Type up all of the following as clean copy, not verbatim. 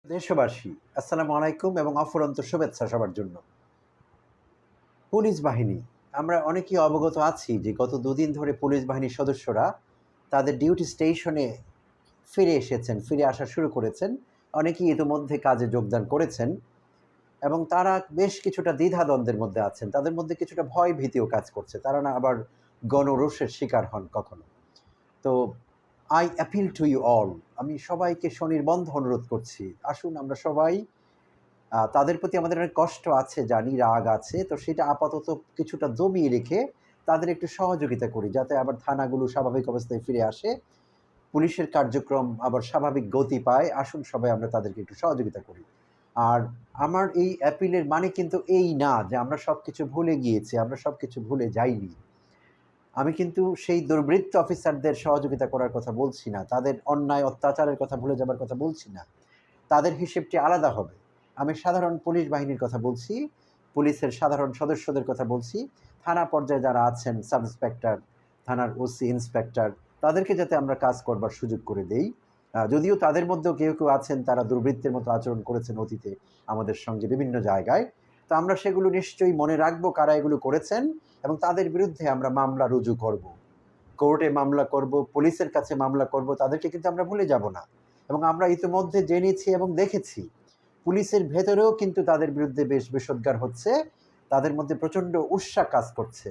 দেশবাসী, আসসালামু আলাইকুম এবং অফুরন্ত শুভেচ্ছা সবার জন্য। পুলিশ বাহিনী, আমরা অনেকেই অবগত আছি যে গত দুদিন ধরে পুলিশ বাহিনীর সদস্যরা তাদের ডিউটি স্টেশনে ফিরে এসেছেন, ফিরে আসা শুরু করেছেন। অনেকেই ইতিমধ্যে কাজে যোগদান করেছেন এবং তারা বেশ কিছুটা দ্বিধাদ্বন্দ্বের মধ্যে আছেন। তাদের মধ্যে কিছুটা ভয় ভীতিও কাজ করছে। তারা না আবার গণরোষের শিকার হন কখনো। তো I appeal to you all, আমি সবাইকে স্বনির্বন্ধ অনুরোধ করছি। আসুন আমরা সবাই তাদের প্রতি আমাদের অনেক কষ্ট আছে জানি, রাগ আছে। তো সেটা আপাতত কিছুটা দমিয়ে রেখে তাদের একটু সহযোগিতা করি, যাতে আবার থানাগুলো স্বাভাবিক অবস্থায় ফিরে আসে, পুলিশের কার্যক্রম আবার স্বাভাবিক গতি পায়। আসুন সবাই আমরা তাদেরকে একটু সহযোগিতা করি। আর আমার এই অ্যাপিলের মানে কিন্তু এই না যে আমরা সবকিছু ভুলে গিয়েছি, আমরা সবকিছু ভুলে যাইনি। আমি কিন্তু সেই দুর্বৃত্ত অফিসারদের সহযোগিতা করার কথা বলছি না। তাদের অন্যায় অত্যাচারের কথা ভুলে যাবার কথা বলছি না। তাদের হিসেবটি আলাদা হবে। আমি সাধারণ পুলিশ বাহিনীর কথা বলছি, পুলিশের সাধারণ সদস্যদের কথা বলছি। থানা পর্যায়ে যারা আছেন, সাব ইন্সপেক্টর, থানার ওসি, ইন্সপেক্টর, তাদেরকে যাতে আমরা কাজ করবার সুযোগ করে দেই। যদিও তাদের মধ্যেও কেউ আছেন তারা দুর্বৃত্তের মতো আচরণ করেছেন অতীতে আমাদের সঙ্গে বিভিন্ন জায়গায়। তো আমরা সেগুলো নিশ্চয়ই মনে রাখবো কারা এগুলো করেছেন এবং তাদের বিরুদ্ধে আমরা মামলা রুজু করব। কোর্টে মামলা করব, পুলিশের কাছে মামলা করব, তাদেরকে কিন্তু আমরা ভুলে যাব না। এবং আমরা ইতিমধ্যে জেনেছি এবং দেখেছি, পুলিশের ভেতরেও কিন্তু তাদের বিরুদ্ধে বেশ বিষোদ্গার হচ্ছে। তাদের মধ্যে প্রচণ্ড উৎসাহ কাজ করছে।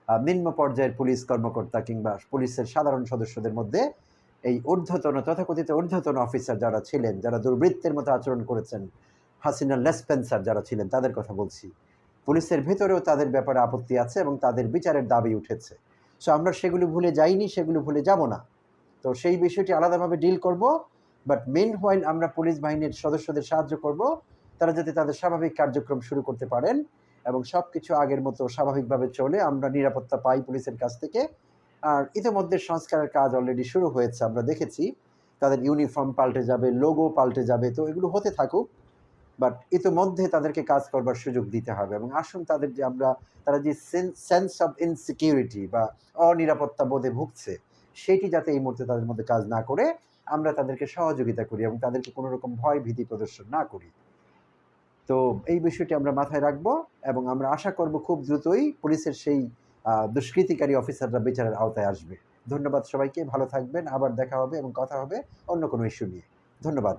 নিম্ন পর্যায়ের পুলিশ কর্মকর্তা কিংবা পুলিশের সাধারণ সদস্যদের মধ্যে এই ঊর্ধ্বতন, তথাকথিত ঊর্ধ্বতন অফিসার যারা ছিলেন, যারা দুর্বৃত্তের মতো আচরণ করেছেন, হাসিনা লেসপেন্সার যারা ছিলেন, তাদের কথা বলছি। পুলিশের ভেতরেও তাদের ব্যাপারে আপত্তি আছে এবং তাদের বিচারের দাবি উঠেছে। সো আমরা সেগুলো ভুলে যাইনি, সেগুলো ভুলে যাব না। তো সেই বিষয়টি আলাদাভাবে ডিল করব। বাট মেন হোয়াইল আমরা পুলিশ বাহিনীর সদস্যদের সাহায্য করব, তারা যাতে তাদের স্বাভাবিক কার্যক্রম শুরু করতে পারেন এবং সব কিছু আগের মতো স্বাভাবিকভাবে চলে, আমরা নিরাপত্তা পাই পুলিশের কাছ থেকে। আর ইতিমধ্যে সংস্কারের কাজ অলরেডি শুরু হয়েছে, আমরা দেখেছি। তাদের ইউনিফর্ম পাল্টে যাবে, লোগো পাল্টে যাবে, তো এগুলো হতে থাকুক। বাট ইতিমধ্যে তাদেরকে কাজ করবার সুযোগ দিতে হবে এবং আসুন তাদের যে তারা যে সেন্স অফ ইনসিকিউরিটি বা অনিরাপত্তা বোধে ভুগছে, সেটি যাতে এই মুহূর্তে তাদের মধ্যে কাজ না করে আমরা তাদেরকে সহযোগিতা করি এবং তাদেরকে কোনো রকম ভয় ভীতি প্রদর্শন না করি। তো এই বিষয়টি আমরা মাথায় রাখবো এবং আমরা আশা করব খুব দ্রুতই পুলিশের সেই দুষ্কৃতিকারী অফিসাররা বিচারের আওতায় আসবে। ধন্যবাদ সবাইকে, ভালো থাকবেন। আবার দেখা হবে এবং কথা হবে অন্য কোনো ইস্যু নিয়ে। ধন্যবাদ।